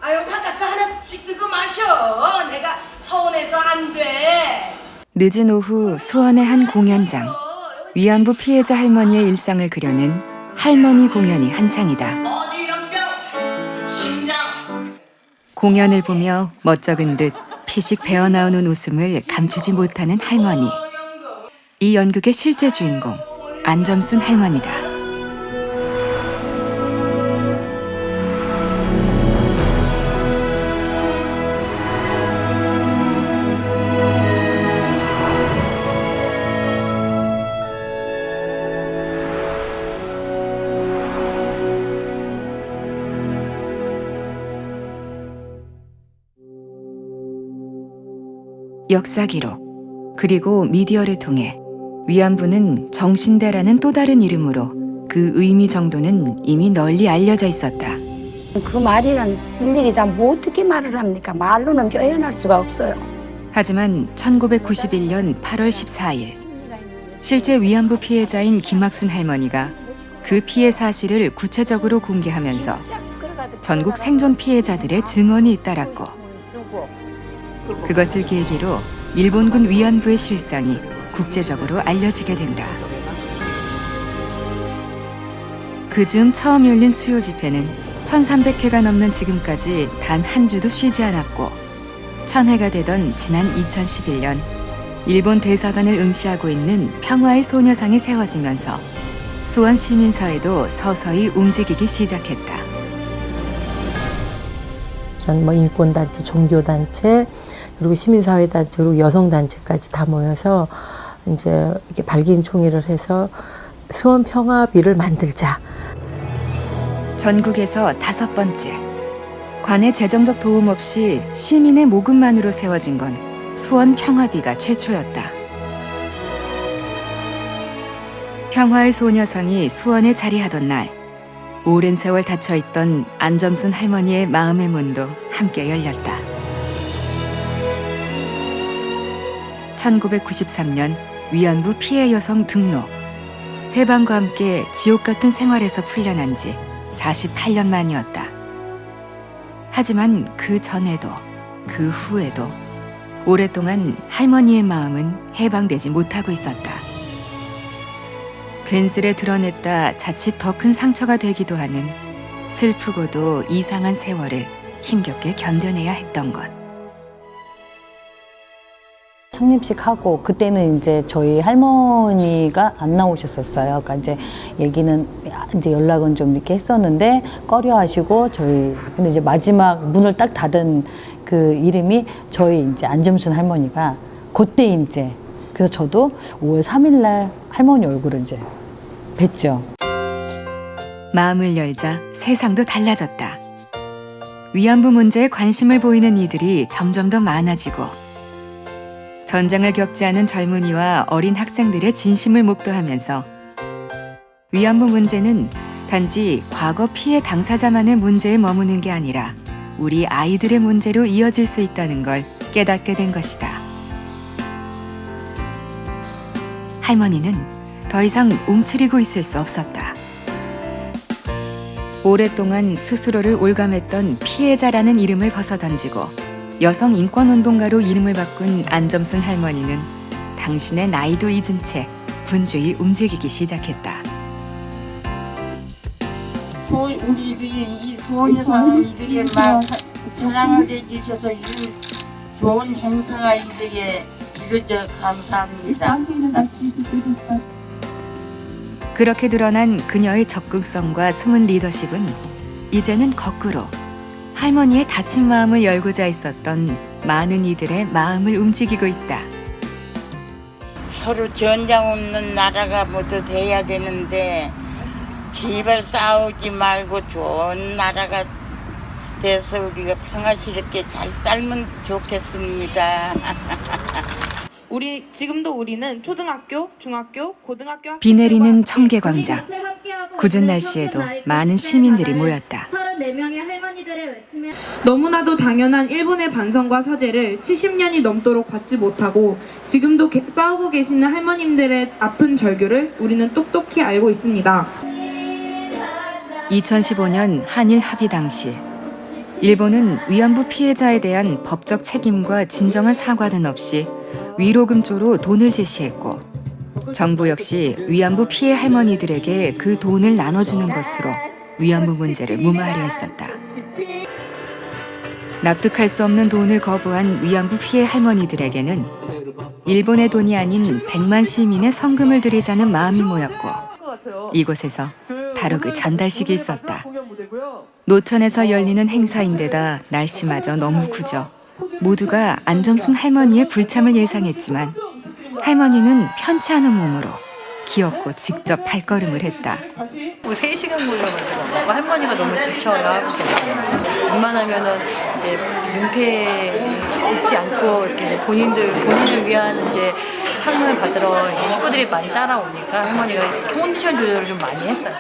아유 가까스 하나씩 들고 마셔. 내가 서운해서 안 돼. 늦은 오후 수원의 한 공연장. 위안부 피해자 할머니의 일상을 그려낸 할머니 공연이 한창이다. 어지럼병, 심장. 공연을 보며 멋쩍은 듯 피식 배어나오는 웃음을 감추지 못하는 할머니. 이 연극의 실제 주인공 안점순 할머니다. 역사 기록, 그리고 미디어를 통해 위안부는 정신대라는 또 다른 이름으로 그 의미 정도는 이미 널리 알려져 있었다. 그 말이란 일일이 다 뭐 어떻게 말을 합니까? 말로는 표현할 수가 없어요. 하지만 1991년 8월 14일 실제 위안부 피해자인 김학순 할머니가 그 피해 사실을 구체적으로 공개하면서 전국 생존 피해자들의 증언이 잇따랐고 그것을 계기로 일본군 위안부의 실상이 국제적으로 알려지게 된다. 그 즈음 처음 열린 수요 집회는 1300회가 넘는 지금까지 단 한 주도 쉬지 않았고 1000회가 되던 지난 2011년 일본 대사관을 응시하고 있는 평화의 소녀상이 세워지면서 수원 시민사회도 서서히 움직이기 시작했다. 뭐 인권단체, 종교단체, 그리고 시민사회단체, 그리고 여성단체까지 다 모여서 이제 이렇게 발기인총회를 해서 수원 평화비를 만들자. 전국에서 5번째. 관의 재정적 도움 없이 시민의 모금만으로 세워진 건 수원 평화비가 최초였다. 평화의 소녀상이 수원에 자리하던 날, 오랜 세월 닫혀있던 안점순 할머니의 마음의 문도 함께 열렸다. 1993년 위안부 피해 여성 등록. 해방과 함께 지옥 같은 생활에서 풀려난 지 48년 만이었다. 하지만 그 전에도 그 후에도 오랫동안 할머니의 마음은 해방되지 못하고 있었다. 괜스레 드러냈다 자칫 더 큰 상처가 되기도 하는 슬프고도 이상한 세월을 힘겹게 견뎌내야 했던 것. 창립식 하고 그때는 이제 저희 할머니가 안 나오셨었어요. 그러니까 이제 얘기는 이제 연락은 좀 이렇게 했었는데 꺼려하시고 저희 근데 이제 마지막 문을 딱 닫은 그 이름이 저희 이제 안점순 할머니가 그때 이제 그래서 저도 5월 3일 날 할머니 얼굴을 이제 뵀죠. 마음을 열자 세상도 달라졌다. 위안부 문제에 관심을 보이는 이들이 점점 더 많아지고 전쟁을 겪지 않은 젊은이와 어린 학생들의 진심을 목도하면서 위안부 문제는 단지 과거 피해 당사자만의 문제에 머무는 게 아니라 우리 아이들의 문제로 이어질 수 있다는 걸 깨닫게 된 것이다. 할머니는 더 이상 움츠리고 있을 수 없었다. 오랫동안 스스로를 올감했던 피해자라는 이름을 벗어던지고 여성 인권운동가로 이름을 바꾼 안점순 할머니는 당신의 나이도 잊은 채 분주히 움직이기 시작했다. 우리 이 수원에서 이들의 사랑을 해주셔서 이 좋은 행사가 이들에 이루어져 감사합니다. 그렇게 드러난 그녀의 적극성과 숨은 리더십은 이제는 거꾸로 할머니의 다친 마음을 열고자 있었던 많은 이들의 마음을 움직이고 있다. 서로 전장 없는 나라가 모두 돼야 되는데 제발 싸우지 말고 좋은 나라가 돼서 우리가 평화스럽게 잘 살면 좋겠습니다. 우리는 초등학교, 중학교, 고등학교 비 내리는 청계광장. 궂은 날씨에도 많은 시민들이 모였다. 34명의 할머니들의 외침에 너무나도 당연한 일본의 반성과 사죄를 70년이 넘도록 받지 못하고 지금도 싸우고 계시는 할머님들의 아픈 절규를 우리는 똑똑히 알고 있습니다. 2015년 한일 합의 당시 일본은 위안부 피해자에 대한 법적 책임과 진정한 사과는 없이 위로금조로 돈을 제시했고 정부 역시 위안부 피해 할머니들에게 그 돈을 나눠주는 것으로 위안부 문제를 무마하려 했었다. 납득할 수 없는 돈을 거부한 위안부 피해 할머니들에게는 일본의 돈이 아닌 100만 시민의 성금을 드리자는 마음이 모였고 이곳에서 바로 그 전달식이 있었다. 노천에서 열리는 행사인데다 날씨마저 너무 굳어 모두가 안점순 할머니의 불참을 예상했지만 할머니는 편치 않은 몸으로 기어코 직접 발걸음을 했다. 3시간 걸려가지고 할머니가 너무 지쳐요. 웬만하면은 이제 민폐 입지 않고 이렇게 본인을 위한 이제 상을 받으러 이제 식구들이 많이 따라오니까 할머니가 컨디션 조절을 좀 많이 했어요.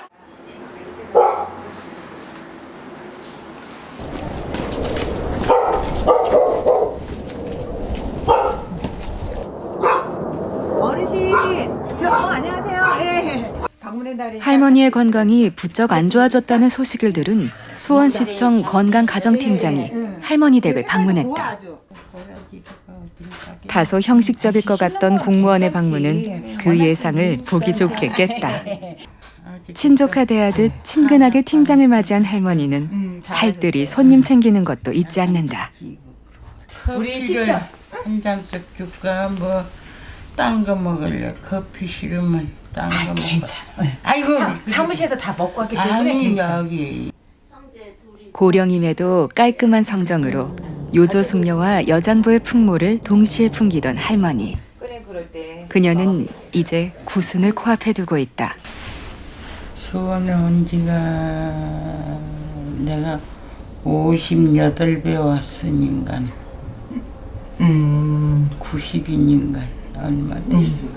어르신, 안녕하세요. 예. 방문의 달인. 할머니의 건강이 부쩍 안 좋아졌다는 소식을 들은 수원시청 건강가정팀장이 할머니 댁을 방문했다. 다소 형식적일 것 같던 공무원의 방문은 그 예상을 보기 좋게 깼다. 친조카 대하듯 친근하게 팀장을 맞이한 할머니는 살뜰히 손님 챙기는 것도 잊지 않는다. 우리 시청 한 잔씩 줄까? 뭐 딴 거 먹을래? 커피 싫으면 딴 거 먹어. 괜찮아. 아이고 사무실에서 다 먹고 왔기 때문에 아니 괜찮아. 여기 고령임에도 깔끔한 성정으로 요조숙녀와 여장부의 풍모를 동시에 풍기던 할머니. 그녀는 이제 구순을 코앞에 두고 있다. 수원에 온 지가 내가 58배 왔으니까 90인인가 얼마 됐어.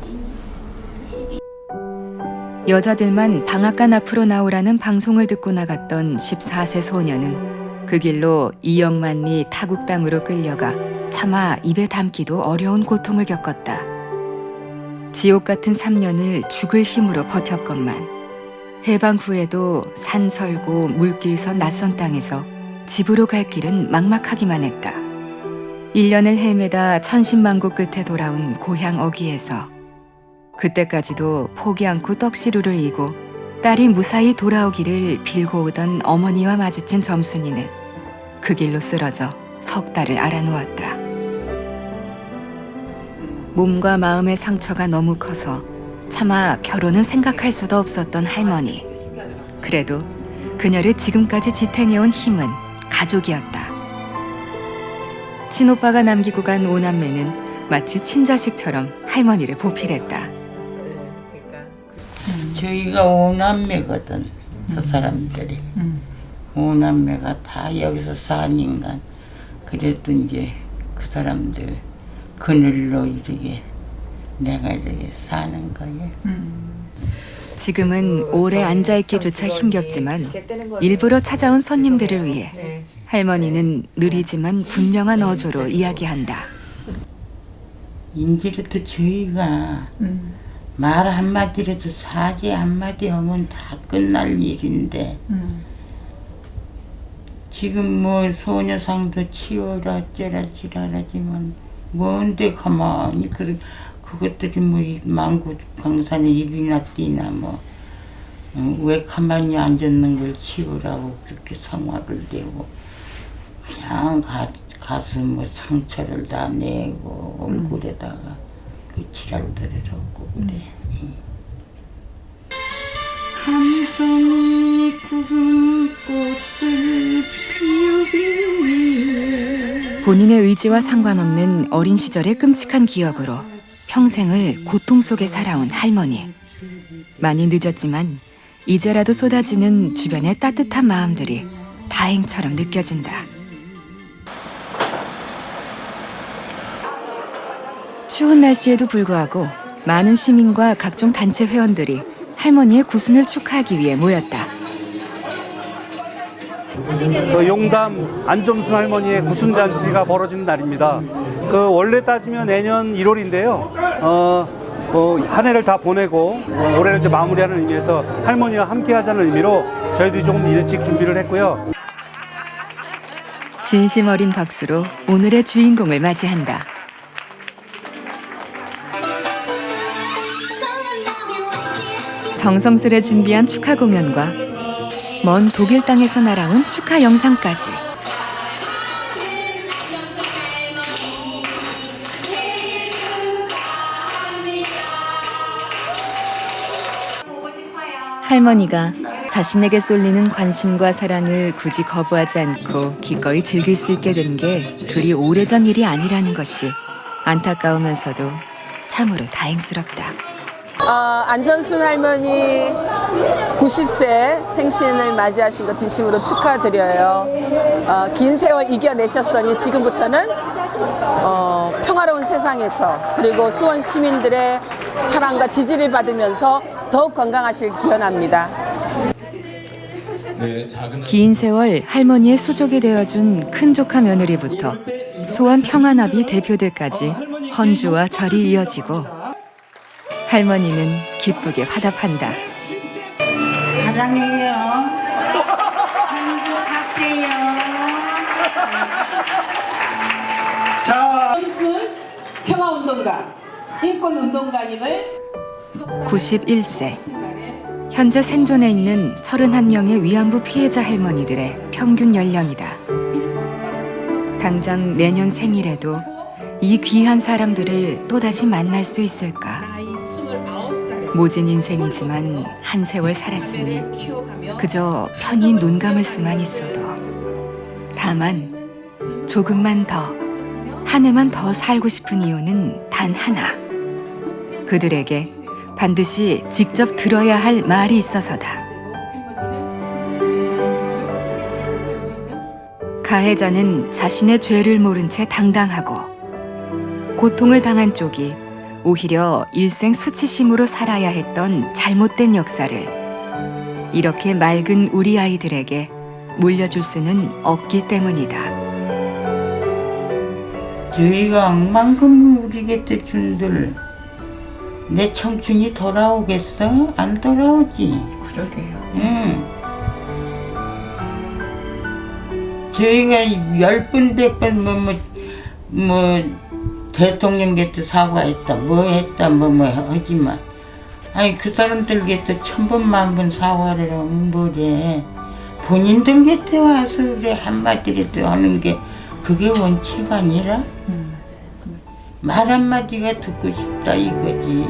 여자들만 방앗간 앞으로 나오라는 방송을 듣고 나갔던 14세 소녀는 그 길로 이영만리 타국 땅으로 끌려가 차마 입에 담기도 어려운 고통을 겪었다. 지옥 같은 3년을 죽을 힘으로 버텼건만 해방 후에도 산 설고 물길 선 낯선 땅에서 집으로 갈 길은 막막하기만 했다. 1년을 헤매다 천신만고 끝에 돌아온 고향 어귀에서 그때까지도 포기 않고 떡시루를 이고 딸이 무사히 돌아오기를 빌고 오던 어머니와 마주친 점순이는 그 길로 쓰러져 석 달을 앓아누웠다. 몸과 마음의 상처가 너무 커서 차마 결혼은 생각할 수도 없었던 할머니. 그래도 그녀를 지금까지 지탱해온 힘은 가족이었다. 친오빠가 남기고 간 오남매는 마치 친자식처럼 할머니를 보필했다. 저희가 5남매거든. 저 사람들이 5남매가 다 여기서 사니까 그래도 이제 그 사람들 그늘로 이렇게 내가 이렇게 사는 거예요. 지금은 오래 앉아있기조차 힘겹지만 일부러 찾아온 손님들을 위해 할머니는 느리지만 분명한 어조로 이야기한다. 인제부터 저희가 말 한마디라도 사지 한마디 하면 다 끝날 일인데 지금 뭐 소녀상도 치워라 어쩌라 지랄하지만 뭔데 가만히 그것들이 뭐 망구 강산에 입이나 띠나 뭐 왜 가만히 앉았는 걸 치우라고 그렇게 성화를 내고 그냥 가슴 뭐 상처를 다 내고 얼굴에다가 그 지랄들을 하고 그래. 함성이 푸른 꽃을 피우기 본인의 의지와 상관없는 어린 시절의 끔찍한 기억으로 평생을 고통 속에 살아온 할머니. 많이 늦었지만 이제라도 쏟아지는 주변의 따뜻한 마음들이 다행처럼 느껴진다. 추운 날씨에도 불구하고 많은 시민과 각종 단체 회원들이 할머니의 구순을 축하하기 위해 모였다. 용담 안점순 할머니의 구순잔치가 벌어지는 날입니다. 원래 따지면 내년 1월인데요. 한 해를 다 보내고 올해를 이제 마무리하는 의미에서 할머니와 함께 하자는 의미로 저희들이 조금 일찍 준비를 했고요. 진심 어린 박수로 오늘의 주인공을 맞이한다. 정성스레 준비한 축하 공연과 먼 독일 땅에서 날아온 축하 영상까지. 할머니가 자신에게 쏠리는 관심과 사랑을 굳이 거부하지 않고 기꺼이 즐길 수 있게 된 게 그리 오래전 일이 아니라는 것이 안타까우면서도 참으로 다행스럽다. 안점순 할머니 90세 생신을 맞이하신 것 진심으로 축하드려요. 긴 세월 이겨내셨으니 지금부터는 평화로운 세상에서 그리고 수원 시민들의 사랑과 지지를 받으면서 더욱 건강하실 기원합니다. 긴 세월 할머니의 수족이 되어준 큰 조카 며느리부터 수원 평화나비 대표들까지 헌주와 절이 이어지고 할머니는 기쁘게 화답한다. 사랑해요. 행복하세요. 자, 점순 평화운동가, 인권운동가님을 91세. 현재 생존해 있는 31명의 위안부 피해자 할머니들의 평균 연령이다. 당장 내년 생일에도 이 귀한 사람들을 또다시 만날 수 있을까? 모진 인생이지만 한 세월 살았으니 그저 편히 눈 감을 수만 있어도 다만 조금만 더, 한 해만 더 살고 싶은 이유는 단 하나. 그들에게 반드시 직접 들어야 할 말이 있어서다. 가해자는 자신의 죄를 모른 채 당당하고 고통을 당한 쪽이 오히려 일생 수치심으로 살아야 했던 잘못된 역사를 이렇게 맑은 우리 아이들에게 물려줄 수는 없기 때문이다. 저희가 억만금 우리겠대 준들 내 청춘이 돌아오겠어? 안 돌아오지. 그러게요. 응. 저희가 10번 100번 뭐 대통령 곁에 사과했다 뭐 했다 뭐 하지만 아니 그 사람들 곁에 1000번 10,000번 사과를 하면 뭐래. 본인들 곁에 와서 그래 한마디라도 하는 게 그게 원칙 아니라? 말 한마디가 듣고 싶다 이거지.